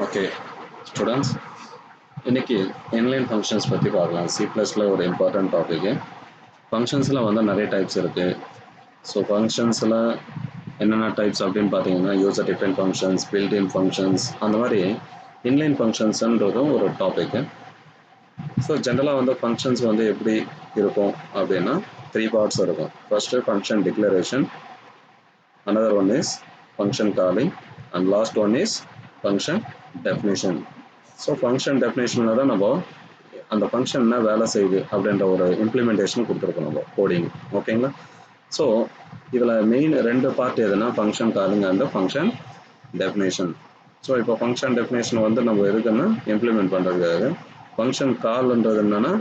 Okay students, இன்னைக்கு inline functions பற்றி பார்க்கலாம். C++ல ஒரு இம்பார்ட்டன்ட் டாபிக். ஃபங்க்ஷன்ஸில் வந்து நிறைய டைப்ஸ் இருக்குது. ஸோ ஃபங்க்ஷன்ஸில் என்னென்ன டைப்ஸ் அப்படின்னு பார்த்தீங்கன்னா user define functions, built-in functions, அந்த மாதிரி இன்லைன் ஃபங்க்ஷன்ஸ்ன்றதும் ஒரு டாபிக். ஸோ ஜென்ரலாக வந்து ஃபங்க்ஷன்ஸ் வந்து எப்படி இருக்கும் அப்படின்னா 3 பார்ட்ஸ் இருக்கும். First function declaration, another one is function calling, and last one is function definition. So function டெஃபினேஷனில் தான் நம்ம அந்த ஃபங்க்ஷன் என்ன வேலை செய்யுது அப்படின்ற ஒரு இம்ப்ளிமெண்டேஷன் கொடுத்துருக்கோம் நம்ம கோடிங். ஓகேங்களா? ஸோ இதில் மெயின் 2 பார்ட் எதுனா function calling and function definition. So இப்போ ஃபங்க்ஷன் டெஃபினேஷன் வந்து நம்ம எதுக்குன்னா இம்ப்ளிமெண்ட் பண்ணுறதுக்காக, ஃபங்க்ஷன் கால்ன்றது என்னென்னா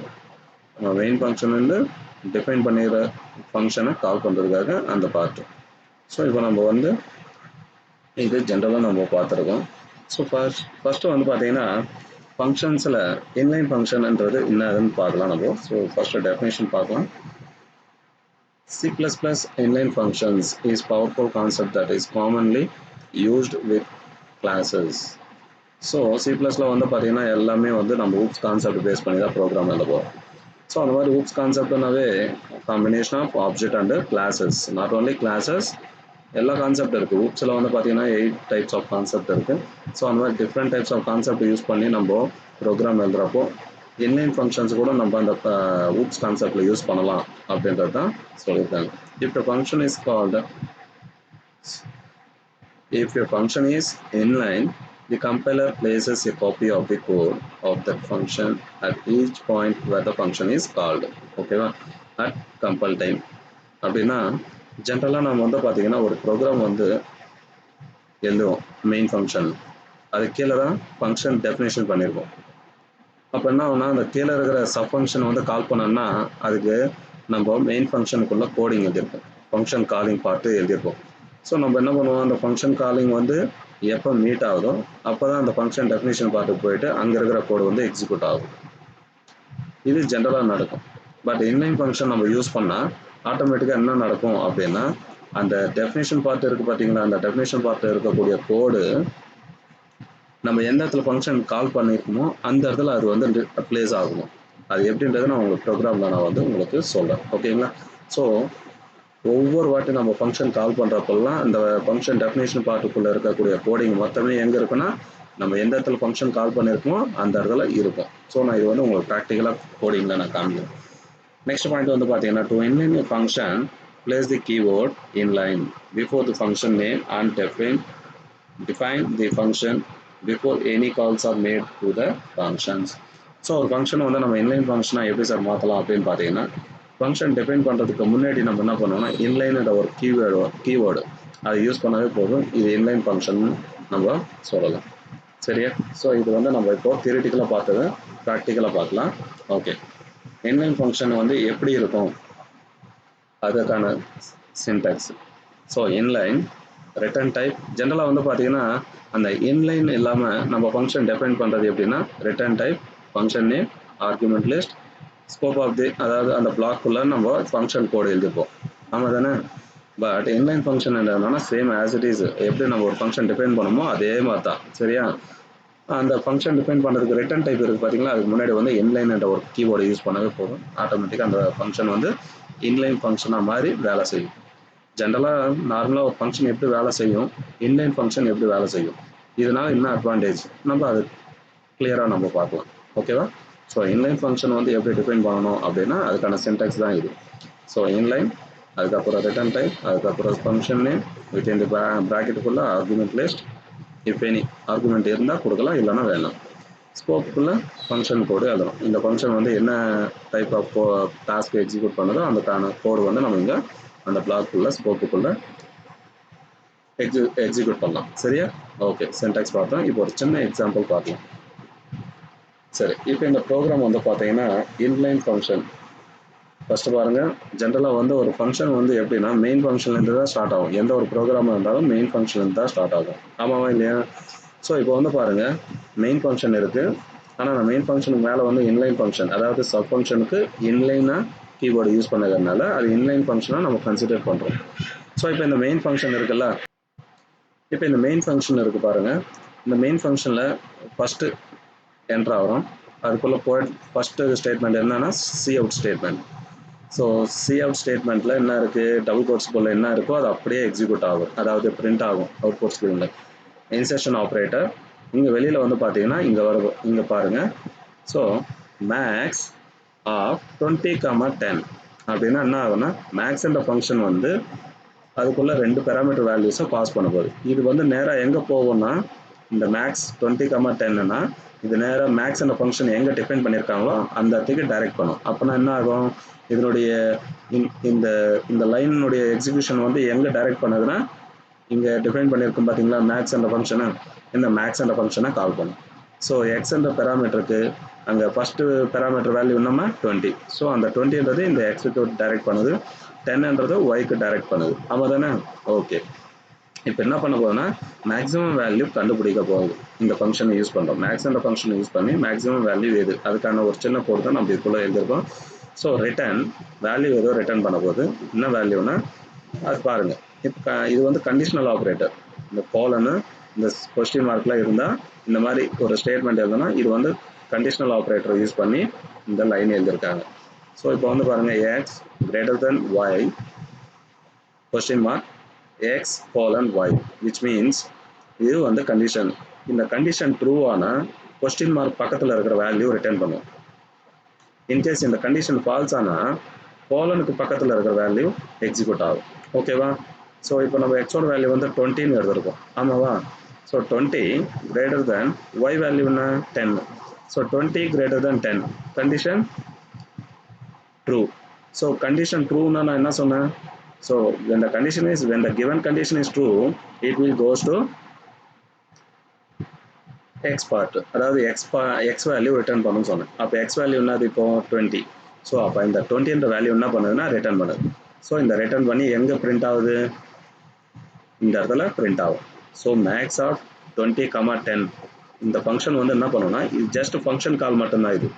மெயின் ஃபங்க்ஷன் வந்து டிஃபைன் பண்ணிடுற ஃபங்க்ஷனை கால் பண்ணுறதுக்காக அந்த பார்ட்டு. ஸோ இப்போ நம்ம வந்து இது ஜென்ரலாக நம்ம பார்த்துருக்கோம். ஸோ ஃபஸ்ட்டு வந்து பார்த்தீங்கன்னா ஃபங்க்ஷன்ஸில் இன்லைன் ஃபங்க்ஷன்ன்றது என்னதுன்னு பார்க்கலாம் நம்ம. ஸோ ஃபஸ்ட்டு டெஃபினேஷன் பார்க்கலாம். C++ inline functions is powerful concept that is commonly used with classes. So C++ல வந்து பார்த்தீங்கன்னா எல்லாமே வந்து நம்ம ஊப்ஸ் கான்செப்ட் பேஸ் பண்ணி தான் ப்ரோக்ராம் எழுதுவோம். ஸோ அந்த மாதிரி ஊப்ஸ் கான்செப்ட்னாவே combination of object and classes, not only classes, எல்லா கான்செப்ட் இருக்குது. ஊப்ஸில் வந்து பார்த்தீங்கன்னா 8 டைப்ஸ் ஆஃப் கான்செப்ட் இருக்குது. ஸோ அந்த மாதிரி different types of concept use பண்ணி நம்ம ப்ரோக்ராம் எழுதுகிறப்போ இன்லைன் ஃபங்க்ஷன்ஸ் கூட நம்ம அந்த ஊப்ஸ் கான்செப்டில் யூஸ் பண்ணலாம் அப்படின்றது தான் சொல்லியிருக்காங்க. If a function is inline, the compiler places a copy of the code of that function at each point where the function is called. ஓகேவா? at compile time. அப்படின்னா ஜென்ரலாக நம்ம வந்து பார்த்தீங்கன்னா ஒரு ப்ரோக்ராம் வந்து எழுதுவோம் மெயின் ஃபங்க்ஷன், அது கீழே தான் ஃபங்க்ஷன் டெஃபினேஷன் பண்ணியிருக்கோம். அப்போ என்ன ஆகுனா அந்த கீழே இருக்கிற சப் ஃபங்க்ஷன் வந்து கால் பண்ணோம்னா அதுக்கு நம்ம மெயின் ஃபங்க்ஷனுக்குள்ளே கோடிங் எழுதியிருப்போம், ஃபங்க்ஷன் காலிங் பார்ட்டு எழுதியிருப்போம். ஸோ நம்ம என்ன பண்ணுவோம், அந்த ஃபங்க்ஷன் காலிங் வந்து எப்போ மீட் ஆகுதோ அப்போ தான் அந்த ஃபங்க்ஷன் டெஃபினேஷன் பார்ட்டுக்கு போயிட்டு அங்கே இருக்கிற கோடு வந்து எக்ஸிக்யூட் ஆகும். இது ஜென்ரலாக நடக்கும். பட் இன்லைன் ஃபங்க்ஷன் நம்ம யூஸ் பண்ணால் ஆட்டோமேட்டிக்காக என்ன நடக்கும் அப்படின்னா அந்த டெஃபினேஷன் பார்ட் இருக்குது பார்த்தீங்களா, அந்த டெஃபினேஷன் பார்ட்டில் இருக்கக்கூடிய கோடு நம்ம எந்த இடத்துல ஃபங்க்ஷன் கால் பண்ணியிருக்கோமோ அந்த இடத்துல அது வந்து ப்ளேஸ் ஆகணும். அது எப்படின்றது நான் உங்களுக்கு ப்ரோக்ராமில் நான் வந்து உங்களுக்கு சொல்கிறேன். ஓகேங்களா? ஸோ ஒவ்வொரு வாட்டி நம்ம ஃபங்க்ஷன் கால் பண்ணுறப்பெல்லாம் அந்த ஃபங்க்ஷன் டெஃபினேஷன் பார்ட்டுக்குள்ளே இருக்கக்கூடிய கோடிங் மொத்தமே எங்கே இருக்குன்னா நம்ம எந்த இடத்துல ஃபங்க்ஷன் கால் பண்ணியிருக்கோமோ அந்த இடத்துல இருக்கும். ஸோ நான் இது வந்து உங்களுக்கு ப்ராக்டிக்கலாக கோடிங்கில் நான் காமிக்கிறேன். நெக்ஸ்ட் பாயிண்ட் வந்து பார்த்தீங்கன்னா to inline a function, place the keyword inline before the function name and define the function before any calls are made to the functions. So ஒரு ஃபங்க்ஷன் வந்து நம்ம இன்லைன் ஃபங்க்ஷனாக எப்படி சார் மாற்றலாம் அப்படின்னு பார்த்தீங்கன்னா ஃபங்க்ஷன் டிஃபைன் பண்ணுறதுக்கு முன்னாடி நம்ம என்ன பண்ணுவோம்னா இன்லைன்ற ஒரு கீவேர்டு அதை யூஸ் பண்ணவே போதும். இது இன்லைன் ஃபங்க்ஷன் நம்ம சொல்லலாம். சரியா? ஸோ இது வந்து நம்ம இப்போ தியரிட்டிக்கலாக பார்த்தது, ப்ராக்டிக்கலாக பார்க்கலாம். ஓகே, இன்லைன் ஃபங்க்ஷன் வந்து எப்படி இருக்கும் அதுக்கான syntax. So inline return type ஜென்ரலாக வந்து பார்த்தீங்கன்னா அந்த இன்லைன் இல்லாமல் நம்ம ஃபங்க்ஷன் டிஃபைன் பண்ணுறது எப்படின்னா return type, function name, argument list, scope of the, அதாவது அந்த பிளாக்குள்ளே நம்ம ஃபங்க்ஷன் கோடு எழுதிப்போம். ஆமாம் தானே? பட் இன்லைன் ஃபங்க்ஷன் என்னன்னா சேம் ஆஸ் இட் இஸ், எப்படி நம்ம ஒரு ஃபங்க்ஷன் டிஃபைன் பண்ணணுமோ அதே மாதிரி தான். சரியா? அந்த ஃபங்க்ஷன் டிஃபைன் பண்ணுறதுக்கு ரிட்டர்ன் டைப் இருக்குது பார்த்தீங்களா, அதுக்கு முன்னாடி வந்து இன்லைன் என்ற ஒரு கீவேர்டை யூஸ் பண்ணவே போதும். ஆட்டோமேட்டிக்காக அந்த ஃபங்க்ஷன் வந்து இன்லைன் ஃபங்க்ஷனாக மாதிரி வேலை செய்யும். ஜென்ரலாக நார்மலாக ஒரு ஃபங்க்ஷன் எப்படி வேலை செய்யும், இன்லைன் ஃபங்க்ஷன் எப்படி வேலை செய்யும், இதனால் என்ன அட்வான்டேஜ் நம்ம அது கிளியராக நம்ம பார்க்கலாம். ஓகேவா? ஸோ இன்லைன் ஃபங்க்ஷன் வந்து எப்படி டிஃபைன் பண்ணணும் அப்படின்னா அதுக்கான சின்டாக்ஸ் தான் இது. ஸோ இன்லைன், அதுக்கப்புறம் ரிட்டர்ன் டைப், அதுக்கப்புறம் ஃபங்க்ஷன் நேம், வித்தின் தி ப்ராக்கெட்டுக்குள்ளே argument list, if any argument இருந்தால் கொடுக்கலாம், இல்லைனா வேணாம். ஸ்கோப்புக்குள்ளே ஃபங்க்ஷன் கோடு எழுதணும். இந்த ஃபங்க்ஷன் வந்து என்ன டைப் ஆஃப் டாஸ்க் எக்ஸிக்யூட் பண்ணுதோ அதுக்கான கோடு வந்து நம்ம இங்கே அந்த பிளாக்குள்ளே ஸ்கோப்புக்குள்ளே எக்ஸிக்யூட் பண்ணலாம். சரியா? ஓகே, சின்டாக்ஸ் பார்த்தோம். இப்போ ஒரு சின்ன எக்ஸாம்பிள் பார்க்கலாம். சரி, இப்போ இந்த ப்ரோக்ராம் வந்து பார்த்தீங்கன்னா இன்லைன் ஃபங்க்ஷன். ஃபஸ்ட்டு பாருங்கள், ஜென்ரலாக வந்து ஒரு ஃபங்க்ஷன் வந்து எப்படின்னா மெயின் ஃபங்க்ஷன்லேருந்து தான் ஸ்டார்ட் ஆகும். எந்த ஒரு ப்ரோக்ராமாக இருந்தாலும் மெயின் ஃபங்க்ஷன்லேருந்து தான் ஸ்டார்ட் ஆகும். ஆமாவா இல்லையா? ஸோ இப்போ வந்து பாருங்கள், மெயின் ஃபங்க்ஷன் இருக்குது, ஆனால் அந்த மெயின் ஃபங்க்ஷனுக்கு மேலே வந்து இன்லைன் ஃபங்க்ஷன், அதாவது சப் ஃபங்க்ஷனுக்கு இன்லைனாக கீபோர்டு யூஸ் பண்ணதுனால அது இன்லைன் ஃபங்க்ஷனாக நம்ம கன்சிடர் பண்ணுறோம். ஸோ இப்போ இந்த மெயின் ஃபங்க்ஷன் இருக்குல்ல, இப்போ இந்த மெயின் ஃபங்க்ஷன் இருக்குது பாருங்கள், இந்த மெயின் ஃபங்க்ஷனில் ஃபஸ்ட்டு என்ட்ரு ஆகிறோம். அதுக்குள்ளே ஃபஸ்ட்டு ஸ்டேட்மெண்ட் என்னன்னா C out statement. So C out ஸ்டேட்மெண்ட்டில் என்ன இருக்குது, டபுள் கோட்ஸ்குள்ளே என்ன இருக்கோ அது அப்படியே எக்ஸிக்யூட் ஆகும், அதாவது பிரிண்ட் ஆகும் அவுட் புட் ஸ்க்ரீனில். இன்சர்ஷன் ஆப்ரேட்டர் இங்கே வெளியில் வந்து பார்த்தீங்கன்னா இங்கே வரும், இங்கே பாருங்கள். ஸோ மேக்ஸ் ஆஃப் 20,10 அப்படின்னா என்ன ஆகும்னா மேக்ஸ்ன்ற ஃபங்க்ஷன் வந்து அதுக்குள்ளே 2 பேராமீட்டர் வேல்யூஸை பாஸ் பண்ண போகுது. இது வந்து நேராக எங்கே போகும்னா இந்த மேக்ஸ் 20,10னா இது நேராக மேக்ஸ்ன்ற ஃபங்க்ஷன் எங்கே டிஃபைன் பண்ணியிருக்காங்களோ அந்த இடத்துக்கு டைரக்ட் பண்ணும். அப்போனா என்ன ஆகும், இதனுடைய இந்த இந்த லைனுடைய எக்ஸிக்யூஷன் வந்து எங்கே டைரக்ட் பண்ணுதுன்னா இங்கே டிஃபைன் பண்ணியிருக்கும் பார்த்தீங்களா மேக்ஸ் என்ற ஃபங்க்ஷனை, இந்த மேக்ஸ் என்ற ஃபங்க்ஷனை கால் பண்ணும். ஸோ எக்ஸ் என்ற பேராமீட்டருக்கு அங்கே ஃபஸ்ட்டு பேராமீட்டர் வேல்யூ என்னமா 20. ஸோ அந்த 20ன்றது இந்த எக்ஸுக்கு டைரக்ட் பண்ணுது, 10ன்றது ஒய்க்கு டைரக்ட் பண்ணுது. ஆமாம் தானே? ஓகே. இப்போ என்ன பண்ண போகுதுன்னா மேக்ஸிமம் வேல்யூ கண்டுபிடிக்க போகுது. இந்த ஃபங்க்ஷனை யூஸ் பண்ணுறோம், மேக்ஸ் என்ற ஃபங்க்ஷனை யூஸ் பண்ணி மேக்ஸிமம் வேல்யூ எது அதுக்கான ஒரு சின்ன கோடு தான் நம்ம இதுக்குள்ளே எழுதியிருக்கோம். ஸோ ரிட்டர்ன் வேல்யூ ஏதோ ரிட்டர்ன் பண்ண போகுது. என்ன வேல்யூனா அது பாருங்கள். இப்போ இது வந்து கண்டிஷனல் ஆப்ரேட்டர். இந்த கோலனு இந்த கொஸ்டின் மார்க்லாம் இருந்தால் இந்த மாதிரி ஒரு ஸ்டேட்மெண்ட் எழுதுனா இது வந்து கண்டிஷனல் ஆப்ரேட்டரை யூஸ் பண்ணி இந்த லைன் எழுதியிருக்காங்க. ஸோ இப்போ வந்து பாருங்கள் X greater than Y question mark X colon Y which means இது வந்து கண்டிஷன். இந்த கண்டிஷன் ட்ரூ ஆனால் கொஸ்டின் மார்க் பக்கத்தில் இருக்கிற வேல்யூ ரிட்டர்ன் பண்ணும். இன்கேஸ் இந்த கண்டிஷன் ஃபால்ஸ் ஆனால் கோலனுக்கு பக்கத்தில் இருக்கிற வேல்யூ எக்ஸிக்யூட் ஆகும். ஓகேவா? ஸோ இப்போ நம்ம எக்ஸோட வேல்யூ வந்து 20ன்னு எடுத்துருக்கோம். ஆமாவா? So 20 greater than Y value என்ன 10. So 20 greater than 10 condition true. So condition ட்ரூன்னா நான் என்ன சொன்னேன்? So when the given condition is true it will goes to x part, அதாவது x வேல்யூ ரிட்டர்ன் பண்ணுன்னு சொன்னேன். அப்போ x வேல்யூ என்னது இப்போ 20. ஸோ அப்போ இந்த 20ன்ற வேல்யூ என்ன பண்ணுதுன்னா ரிட்டர்ன் பண்ணுது. ஸோ இந்த ரிட்டர்ன் பண்ணி எங்கே பிரிண்ட் ஆகுது, இந்த இடத்துல பிரிண்ட் ஆகும். ஸோ மேக்ஸ் ஆஃப் 20,10 இந்த ஃபங்க்ஷன் வந்து என்ன பண்ணுன்னா இது ஜஸ்ட் ஃபங்க்ஷன் கால் மட்டும்தான். இது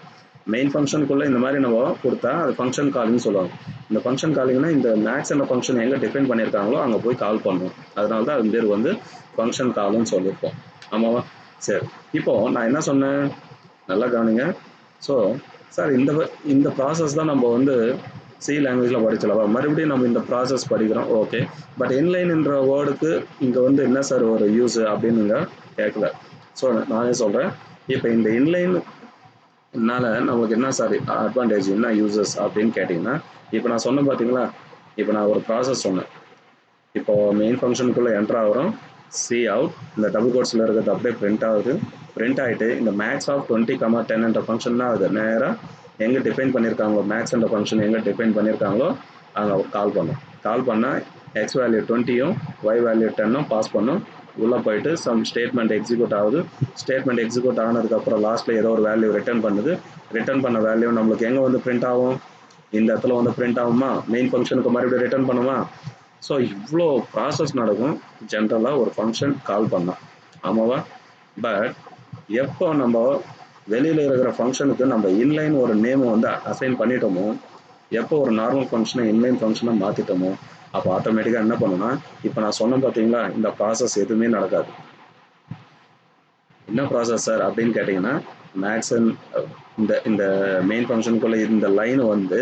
மெயின் ஃபங்க்ஷனுக்குள்ளே இந்த மாதிரி நம்ம கொடுத்தா அது ஃபங்க்ஷன் கால்னு சொல்லுவாங்க. இந்த ஃபங்க்ஷன் காலிங்னா இந்த மேக்ஸ் என்ற ஃபங்க்ஷன் எங்கே டிஃபைன் பண்ணியிருக்காங்களோ அங்கே போய் கால் பண்ணணும். அதனால தான் அது பேர் வந்து ஃபங்க்ஷன் கால்னு சொல்லியிருப்போம். ஆமாவா? சரி, இப்போது நான் என்ன சொன்னேன் நல்லா கவனிங்க. ஸோ சார் இந்த ப்ராசஸ் தான் நம்ம வந்து சி லாங்குவேஜில் படிச்சலவா, மறுபடியும் நம்ம இந்த ப்ராசஸ் படிக்கிறோம். ஓகே, பட் இன்லைன்ன்ற வேர்டுக்கு இங்கே வந்து என்ன சார் ஒரு யூஸ் அப்படின்னு நீங்கள் கேட்கல. ஸோ நானே சொல்கிறேன். இப்போ இந்த இன்லைன்னால நமக்கு என்ன சார் அட்வான்டேஜ், என்ன யூசஸ் அப்படின்னு கேட்டிங்கன்னா, இப்போ நான் சொன்னேன் பார்த்தீங்களா, இப்போ நான் ஒரு ப்ராசஸ் சொன்னேன். இப்போ மெயின் ஃபங்க்ஷனுக்குள்ளே என்ட்ரு ஆகிறோம், சி அவுட் இந்த டபுள் கோட்ஸில் இருக்கிறது அப்படியே பிரிண்ட் ஆகுது. பிரிண்ட் ஆகிட்டு இந்த மேக்ஸ் ஆஃப் 20,10 என்ற ஃபங்க்ஷன் தான் ஆகுது. நேராக எங்கே டிஃபைன் பண்ணியிருக்காங்களோ மேக்ஸ் என்ற ஃபங்க்ஷன் எங்கே டிஃபைன் பண்ணியிருக்காங்களோ அங்கே கால் பண்ணும். கால் பண்ணால் எக்ஸ் வேல்யூ 20யும் ஒய் வேல்யூ 10ம் பாஸ் பண்ணும். உள்ளே போயிட்டு சம் ஸ்டேட்மெண்ட் எக்ஸிக்யூட் ஆகுது. ஸ்டேட்மெண்ட் எக்ஸிக்யூட் ஆனதுக்கப்புறம் லாஸ்ட்டில் ஏதோ ஒரு வேல்யூ ரிட்டர்ன் பண்ணுது. ரிட்டர்ன் பண்ண வேல்யூ நம்மளுக்கு எங்கே வந்து பிரிண்ட் ஆகும், இந்த இடத்துல வந்து பிரிண்ட் ஆகுமா, மெயின் ஃபங்க்ஷனுக்கு மறுபடியும் ரிட்டர்ன் பண்ணுமா. ஸோ இவ்வளோ ப்ராசஸ் நடக்கும் ஜென்ரலாக ஒரு ஃபங்க்ஷன் கால் பண்ணோம். ஆமாவா? பட் எப்போ நம்ம வெளியில் இருக்கிற ஃபங்க்ஷனுக்கு நம்ம இன்லைன் ஒரு நேம் வந்து அசைன் பண்ணிட்டோமோ, எப்போ ஒரு நார்மல் ஃபங்க்ஷனை இன்லைன் ஃபங்க்ஷனை மாற்றிட்டோமோ அப்போ ஆட்டோமேட்டிக்காக என்ன பண்ணுன்னா, இப்போ நான் சொன்னேன் பார்த்தீங்களா, இந்த ப்ராசஸ் எதுவுமே நடக்காது. என்ன ப்ராசஸ் சார் அப்படின்னு கேட்டிங்கன்னா, மேக்ஸ் இந்த மெயின் ஃபங்க்ஷனுக்குள்ளே இந்த லைன் வந்து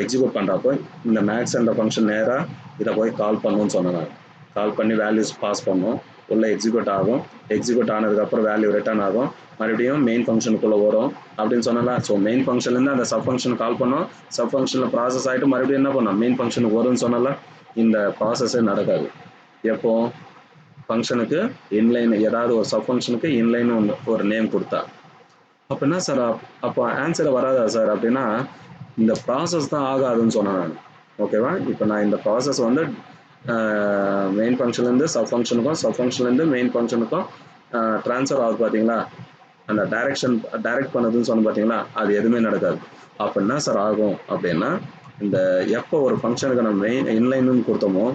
எக்ஸிக்யூட் பண்ணுறப்போ இந்த மேக்ஸ் என்ற ஃபங்க்ஷன் நேராக இதை போய் கால் பண்ணுன்னு சொன்னேன். கால் பண்ணி வேல்யூஸ் பாஸ் பண்ணும், உள்ளே எக்ஸிக்யூட் ஆகும். எக்ஸிக்யூட் ஆனதுக்கப்புறம் வேல்யூ ரிட்டர்ன் ஆகும், மறுபடியும் மெயின் ஃபங்க்ஷனுக்குள்ளே வரும் அப்படின்னு சொன்னல. ஸோ மெயின் ஃபங்க்ஷன்லேருந்து அந்த சப் ஃபங்க்ஷன் கால் பண்ணோம், சப் ஃபங்க்ஷனில் ப்ராசஸ் ஆகிட்டு மறுபடியும் என்ன பண்ணோம் மெயின் ஃபங்க்ஷனுக்கு வரும்னு சொன்னல. இந்த ப்ராசஸே நடக்காது. எப்போ ஃபங்க்ஷனுக்கு இன்லைன் ஏதாவது ஒரு சப் ஃபங்க்ஷனுக்கு இன்லைன் ஒரு நேம் கொடுத்தா. அப்போ என்ன சார் அப்போ ஆன்சரை வராதா சார் அப்படின்னா, இந்த ப்ராசஸ் தான் ஆகாதுன்னு சொன்னேன் நான். ஓகேவா? இப்போ நான் இந்த ப்ராசஸ் வந்து மெயின் ஃபங்க்ஷன்லேருந்து சப் ஃபங்க்ஷனுக்கும் சப் ஃபங்க்ஷன்லேருந்து மெயின் ஃபங்க்ஷனுக்கும் ட்ரான்ஸ்ஃபர் ஆகுது பார்த்தீங்களா, அந்த டைரக்ட் பண்ணுதுன்னு சொன்ன பார்த்தீங்களா, அது எதுவுமே நடக்காது. அப்போ என்ன சார் ஆகும் அப்படின்னா, இந்த எப்போ ஒரு ஃபங்க்ஷனுக்கு நம்ம இன்லைன்னு கொடுத்தோமோ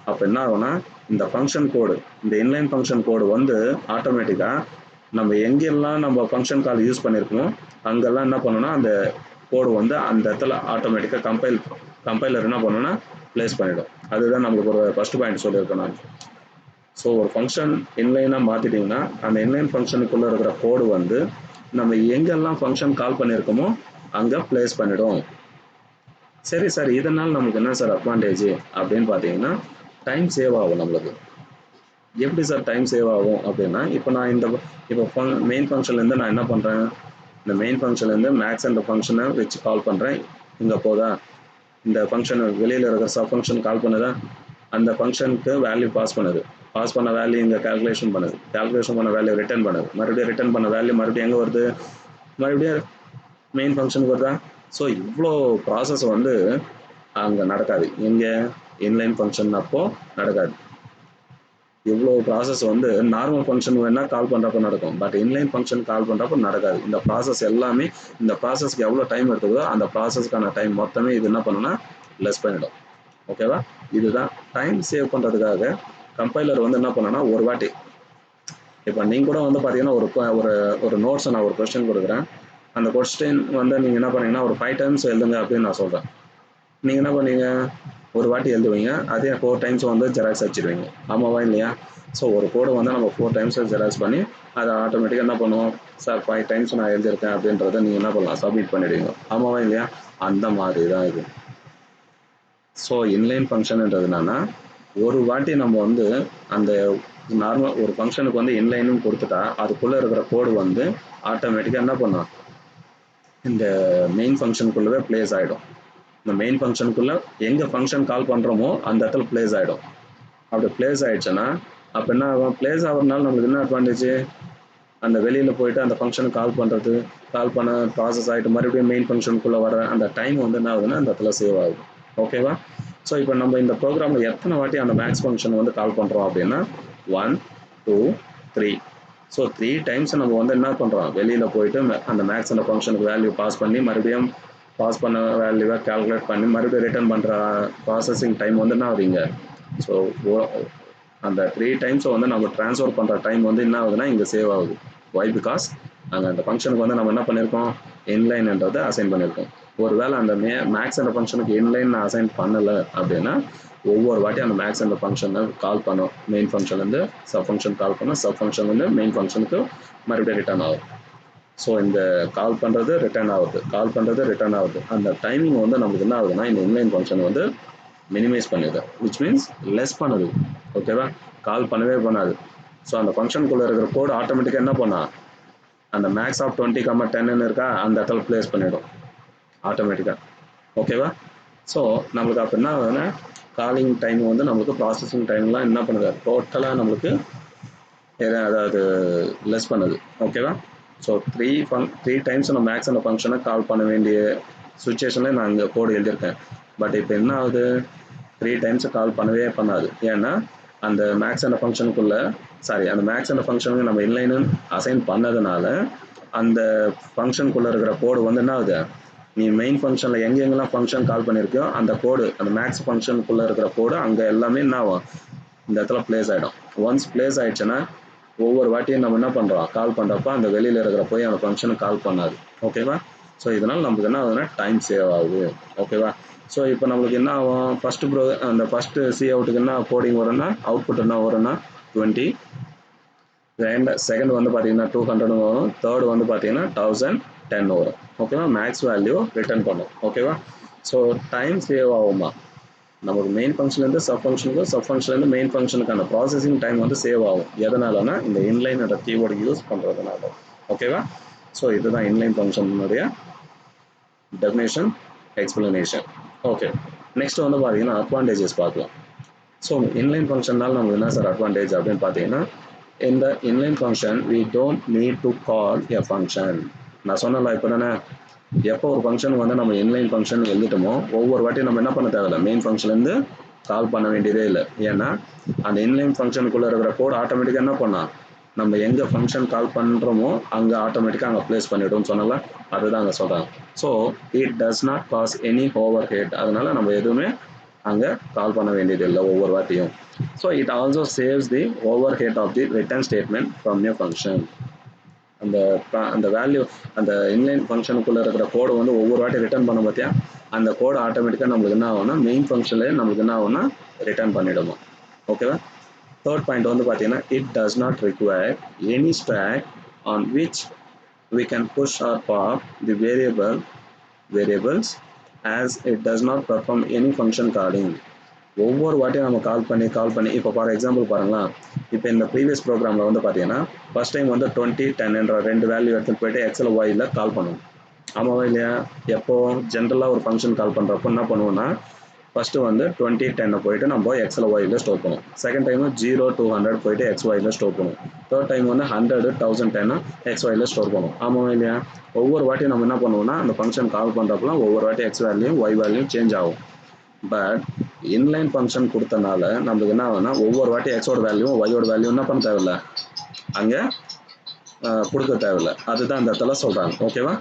அப்போ என்ன ஆகும்னா இந்த ஃபங்க்ஷன் கோடு, இந்த இன்லைன் ஃபங்க்ஷன் கோடு வந்து ஆட்டோமேட்டிக்காக நம்ம எங்கெல்லாம் நம்ம ஃபங்க்ஷன் கால் யூஸ் பண்ணியிருக்கோமோ அங்கெல்லாம் என்ன பண்ணணும்னா அந்த கோடு வந்து அந்த இடத்துல ஆட்டோமேட்டிக்காக கம்பைலர் என்ன பண்ணணும்னா ப்ளேஸ் பண்ணிடும். அதுதான் நம்மளுக்கு ஒரு ஃபர்ஸ்ட் பாயிண்ட் சொல்லியிருக்கேன் நான். ஸோ ஒரு ஃபங்க்ஷன் இன்லைனாக மாற்றிட்டிங்கன்னா அந்த இன்லைன் ஃபங்க்ஷனுக்குள்ளே இருக்கிற கோடு வந்து நம்ம எங்கெல்லாம் ஃபங்க்ஷன் கால் பண்ணியிருக்கோமோ அங்கே ப்ளேஸ் பண்ணிடும். சரி சார், இதனால் நமக்கு என்ன சார் அட்வான்டேஜ் அப்படின்னு பார்த்தீங்கன்னா டைம் சேவ் ஆகும் நம்மளுக்கு. எப்படி சார் டைம் சேவ் ஆகும் அப்படின்னா, இப்போ நான் இப்போ மெயின் ஃபங்க்ஷன்லேருந்து நான் என்ன பண்ணுறேன், இந்த மெயின் ஃபங்க்ஷன்லேருந்து மேக்ஸ் என்ற ஃபங்க்ஷனை வச்சு கால் பண்ணுறேன். இங்கே போதா இந்த ஃபங்க்ஷன் வெளியில் இருக்கிற சப் ஃபங்க்ஷன் கால் பண்ணுதா, அந்த ஃபங்க்ஷனுக்கு வேல்யூ பாஸ் பண்ணுது. பாஸ் பண்ண வேல்யூ இங்கே கால்குலேஷன் பண்ணுது. கால்குலேஷன் பண்ண வேல்யூ ரிட்டர்ன் பண்ணுது. மறுபடியும் ரிட்டர்ன் பண்ண வேல்யூ மறுபடியும் எங்கே வருது, மறுபடியும் மெயின் ஃபங்க்ஷனுக்கு வருதா. ஸோ இவ்வளோ ப்ராசஸ் வந்து அங்கே நடக்காது. எங்கே இன்லைன் ஃபங்க்ஷன் அப்போ நடக்காது. இவ்வளோ ப்ராசஸ் வந்து நார்மல் ஃபங்க்ஷன் வேணால் கால் பண்ணுறப்ப நடக்கும். பட் இன்லைன் ஃபங்க்ஷன் கால் பண்ணுறப்ப நடக்காது. இந்த ப்ராசஸ் எல்லாமே இந்த ப்ராசஸ்க்கு எவ்வளோ டைம் எடுத்துக்குதோ அந்த ப்ராசஸ்க்கான டைம் மொத்தமே இது என்ன பண்ணுன்னா லெஸ் பண்ணிடும். ஓகேவா. இதுதான் டைம் சேவ் பண்ணுறதுக்காக கம்பைலர் வந்து என்ன பண்ணனா ஒரு வாட்டி இப்போ நீங்கள் கூட வந்து பார்த்தீங்கன்னா ஒரு ஒரு நோட்ஸை நான் ஒரு கொஸ்டின் கொடுக்குறேன். அந்த கொஸ்டின் வந்து நீங்கள் என்ன பண்ணீங்கன்னா ஒரு 5 டைம்ஸ் எழுதுங்க அப்படின்னு நான் சொல்கிறேன். நீங்கள் என்ன பண்ணீங்க, ஒரு வாட்டி எழுதுவீங்க, அதே 4 டைம்ஸ் வந்து ஜெராக்ஸ் அடிச்சிடுவீங்க. ஆமாவா இல்லையா. ஸோ ஒரு கோடை வந்து நம்ம 4 டைம்ஸ் ஜெராக்ஸ் பண்ணி அதை ஆட்டோமேட்டிக்காக என்ன பண்ணுவோம், சார் 5 டைம்ஸ் நான் எழுதியிருக்கேன் அப்படின்றத நீங்கள் என்ன பண்ணலாம், சப்மிட் பண்ணிடுவீங்க. ஆமாவா இல்லையா. அந்த மாதிரி தான் இது. ஸோ இன்லைன் ஃபங்க்ஷன்ன்றது என்னன்னா, ஒரு வாட்டி நம்ம வந்து அந்த நார்மல் ஒரு ஃபங்க்ஷனுக்கு வந்து இன்லைன்னு கொடுத்துட்டா அதுக்குள்ளே இருக்கிற கோடு வந்து ஆட்டோமேட்டிக்காக என்ன பண்ணும், இந்த மெயின் ஃபங்க்ஷனுக்குள்ளவே பிளேஸ் ஆகிடும். இந்த மெயின் ஃபங்க்ஷனுக்குள்ளே எங்கே ஃபங்க்ஷன் கால் பண்ணுறோமோ அந்த இடத்துல பிளேஸ் ஆகிடும். அப்படி பிளேஸ் ஆகிடுச்சுன்னா அப்போ என்ன ஆகும், பிளேஸ் ஆகிறதுனால நம்மளுக்கு என்ன அட்வான்டேஜ், அந்த வெளியில் போயிட்டு அந்த ஃபங்க்ஷனுக்கு கால் பண்ண ப்ராசஸ் ஆகிட்டு மறுபடியும் மெயின் ஃபங்க்ஷனுக்குள்ளே வர அந்த டைம் வந்து என்ன ஆகுதுன்னா அந்த இடத்துல சேவ் ஆகுது. ஓகேவா. ஸோ இப்போ நம்ம இந்த ப்ரோக்ராமில் எத்தனை வாட்டி அந்த மேக்ஸ் ஃபங்க்ஷன் வந்து கால் பண்ணுறோம் அப்படின்னா 1 2 3. ஸோ 3 டைம்ஸ் நம்ம வந்து என்ன பண்ணுறோம், வெளியில் போயிட்டு அந்த மேக்ஸ் அந்த ஃபங்க்ஷனுக்கு வேல்யூ பாஸ் பண்ணி மறுபடியும் பாஸ் பண்ண வேல்யூவை கால்குலேட் பண்ணி மறுபடியும் ரிட்டர்ன் பண்ணுற ப்ராசஸிங் டைம் வந்து என்ன ஆகுதுங்க. ஸோ அந்த 3 டைம்ஸை வந்து நம்ம ட்ரான்ஸ்ஃபர் பண்ணுற டைம் வந்து என்ன ஆகுதுன்னா இங்கே சேவ் ஆகுது. வை பிகாஸ் அங்கே அந்த ஃபங்க்ஷனுக்கு வந்து நம்ம என்ன பண்ணியிருக்கோம், இன்லைன்ன்றதை அசைன் பண்ணியிருக்கோம். ஒருவேளை அந்த மேக்ஸ் அந்த ஃபங்க்ஷனுக்கு இன்லைன் அசைன் பண்ணலை அப்படின்னா ஒவ்வொரு வாட்டி அந்த மேக்ஸ் அந்த ஃபங்க்ஷனை கால் பண்ணும். மெயின் ஃபங்க்ஷன்லேருந்து சப் ஃபங்க்ஷன் கால் பண்ணோம், சப் ஃபங்க்ஷன்லேருந்து மெயின் ஃபங்க்ஷனுக்கு மறுபடியும் ரிட்டர்ன் ஆகும். ஸோ இந்த கால் பண்ணுறது ரிட்டர்ன் ஆகுது. அந்த டைமிங் வந்து நமக்கு என்ன ஆகுதுன்னா இந்த இன்லைன் ஃபங்க்ஷன் வந்து மினிமைஸ் பண்ணுது, விச் மீன்ஸ் லெஸ் பண்ணுது. ஓகேவா. கால் பண்ணவே பண்ணாது. ஸோ அந்த ஃபங்க்ஷனுக்குள்ளே இருக்கிற கோடு ஆட்டோமேட்டிக்காக என்ன பண்ணா, அந்த மேக்ஸ் ஆஃப் 20, 10 இருக்கா அந்த இடத்துல பிளேஸ் பண்ணிடும் ஆட்டோமேட்டிக்காக. ஓகேவா. ஸோ நம்மளுக்கு அப்போ என்ன ஆகுதுன்னா காலிங் டைம் வந்து நம்மளுக்கு ப்ராசஸிங் டைம்லாம் என்ன பண்ணுது டோட்டலாக நம்மளுக்கு அதாவது லெஸ் பண்ணுது. ஓகேவா. ஸோ 3 டைம்ஸ் நம்ம மேக்ஸ் அந்த ஃபங்க்ஷனை கால் பண்ண வேண்டிய சுச்சுவேஷனில் நான் இங்கே கோடு எழுதியிருக்கேன். பட் இப்போ என்ன ஆகுது, 3 டைம்ஸ் கால் பண்ணவே பண்ணாது. ஏன்னா அந்த மேக்ஸ் அந்த ஃபங்க்ஷனுக்குள்ளே அந்த மேக்ஸ் அந்த ஃபங்க்ஷனுக்கு நம்ம இன்லைனு அசைன் பண்ணதுனால அந்த ஃபங்க்ஷனுக்குள்ளே இருக்கிற கோடு வந்து என்ன ஆகுது, நீ மெயின் ஃபங்க்ஷனில் எங்கெங்கெல்லாம் ஃபங்க்ஷன் கால் பண்ணியிருக்கியோ அந்த கோடு அந்த மேக்ஸ் ஃபங்க்ஷனுக்குள்ளே இருக்கிற கோடு அங்கே எல்லாமே என்ன ஆகும், இந்த இடத்துல பிளேஸ் ஆகிடும். ஒன்ஸ் பிளேஸ் ஆகிடுச்சுன்னா ஒவ்வொரு வாட்டியும் நம்ம என்ன பண்ணுறோம், கால் பண்ணுறப்ப அந்த வெளியில் இருக்கிற போய் அந்த ஃபங்க்ஷனுக்கு கால் பண்ணாது. ஓகேவா. ஸோ இதனால் நமக்கு என்ன ஆகுதுன்னா டைம் சேவ் ஆகுது. ஓகேவா. ஸோ இப்போ நம்மளுக்கு என்ன ஆகும், அந்த ஃபஸ்ட்டு சி அவுட்டுக்கு என்ன கோடிங் வரும்னா அவுட்புட் என்ன வரும்னா 20, செகண்ட் வந்து பார்த்தீங்கன்னா 200 வரும், தேர்ட் வந்து பார்த்தீங்கன்னா 1010 வரும். ஓகேவா. மேக்ஸ் வேல்யூ ரிட்டர்ன் பண்ணும். ஓகேவா. ஸோ டைம் சேவ் ஆகுமா, நமக்கு மெயின் ஃபங்க்ஷன்லேருந்து சப் ஃபங்க்ஷனுக்கு, சப் ஃபங்க்ஷன்லேருந்து மெயின் ஃபங்க்ஷனுக்கான ப்ராசஸிங் டைம் வந்து சேவ் ஆகும். எதனாலனா இந்த இன்லைன் என்ற கீவேர்டு யூஸ் பண்ணுறதுனால. ஓகேவா. ஸோ இதுதான் இன்லைன் ஃபங்க்ஷனுடைய டெஃபினேஷன் எக்ஸ்பிளனேஷன். ஓகே. நெக்ஸ்ட் வந்து பார்த்தீங்கன்னா அட்வான்டேஜஸ் பார்க்கலாம். ஸோ இன்லைன் ஃபங்க்ஷனால் நமக்கு என்ன சார் அட்வான்டேஜ் அப்படின்னு பார்த்தீங்கன்னா, இந்த inline function we don't need to call a function. நான் சொன்னல இப்போ தானே, எப்போ ஒரு ஃபங்க்ஷன் வந்து நம்ம இன்லைன் ஃபங்க்ஷன் எழுதிட்டோமோ ஒவ்வொரு வாட்டியும் நம்ம என்ன பண்ண தேவையில்ல, மெயின் ஃபங்க்ஷன்லேருந்து கால் பண்ண வேண்டியதே இல்லை. ஏன்னா அந்த இன்லைன் ஃபங்க்ஷனுக்குள்ளே இருக்கிற கோட் ஆட்டோமேட்டிக்காக என்ன பண்ணா, நம்ம எங்கே ஃபங்க்ஷன் கால் பண்ணுறோமோ அங்கே ஆட்டோமேட்டிக்காக அங்கே ப்ளேஸ் பண்ணிவிடும் சொன்னல, அதுதான் அங்கே சொல்கிறாங்க. So it does naught cos any over head. அதனால நம்ம எதுவுமே அங்கே கால் பண்ண வேண்டியது இல்லை ஒவ்வொரு வாட்டியும். So it also saves the overhead of the return statement from a function. அந்த வேல்யூ அந்த இன்லைன் ஃபங்க்ஷனுக்குள்ளே இருக்கிற கோடை வந்து ஒவ்வொரு வாட்டி ரிட்டர்ன் பண்ண பார்த்தியா, அந்த கோடை ஆட்டோமேட்டிக்காக நம்மளுக்கு என்ன ஆகும்னா மெயின் ஃபங்க்ஷன்லேயே நம்மளுக்கு என்ன ஆகும்னா ரிட்டர்ன் பண்ணிவிடுமா. ஓகேவா. தேர்ட் பாயிண்ட் வந்து பார்த்தீங்கன்னா it does not require any stack on which we can push or pop the variables as it does not perform any function calling. ஒவ்வொரு வாட்டியும் நம்ம கால் பண்ணி இப்போ ஃபார் எக்ஸாம்பிள் பாருங்களேன், இப்போ இந்த ப்ரீவியஸ் ப்ரோக்ராமில் வந்து பார்த்தீங்கன்னா ஃபர்ஸ்ட் டைம் வந்து 20 10 என்ற ரெண்டு வேல்யூ எடுத்துகிட்டு போயிட்டு எக்ஸல் ஒயில் கால் பண்ணுவோம். ஆமாவா இல்லையா? எப்போ ஜென்ரலாக ஒரு ஃபங்க்ஷன் கால் பண்ணுறப்போ என்ன பண்ணுவோம்னா ஃபஸ்ட்டு வந்து 20 10 போயிட்டு நம்ம எக்ஸல் ஒயில் ஸ்டோர் பண்ணுவோம். செகண்ட் டைம் 0 200 போயிட்டு எக்ஸ் ஒயில் ஸ்டோர் பண்ணுவோம். தேர்ட் டைம் வந்து 100 1010 எக்ஸ் ஒயில் ஸ்டோர் பண்ணுவோம். ஆமாவா இல்லையா? ஒவ்வொரு வாட்டியும் நம்ம என்ன பண்ணுவோம்னா அந்த ஃபங்க்ஷன் கால் பண்ணுறப்பலாம் ஒவ்வொரு வாட்டி X value Y value change ஆகும். பட் இன்லைன் ஃபங்க்ஷன் கொடுத்தனால நம்மளுக்கு என்ன ஆகும்னா ஒவ்வொரு வாட்டி எக்ஸோட வேல்யூ ஒய்யோட வேல்யூ என்ன பண்ண தேவையில்ல, அங்கே கொடுக்க தேவையில்ல. அதுதான் அந்த இடத்துல சொல்கிறாங்க. ஓகேவா?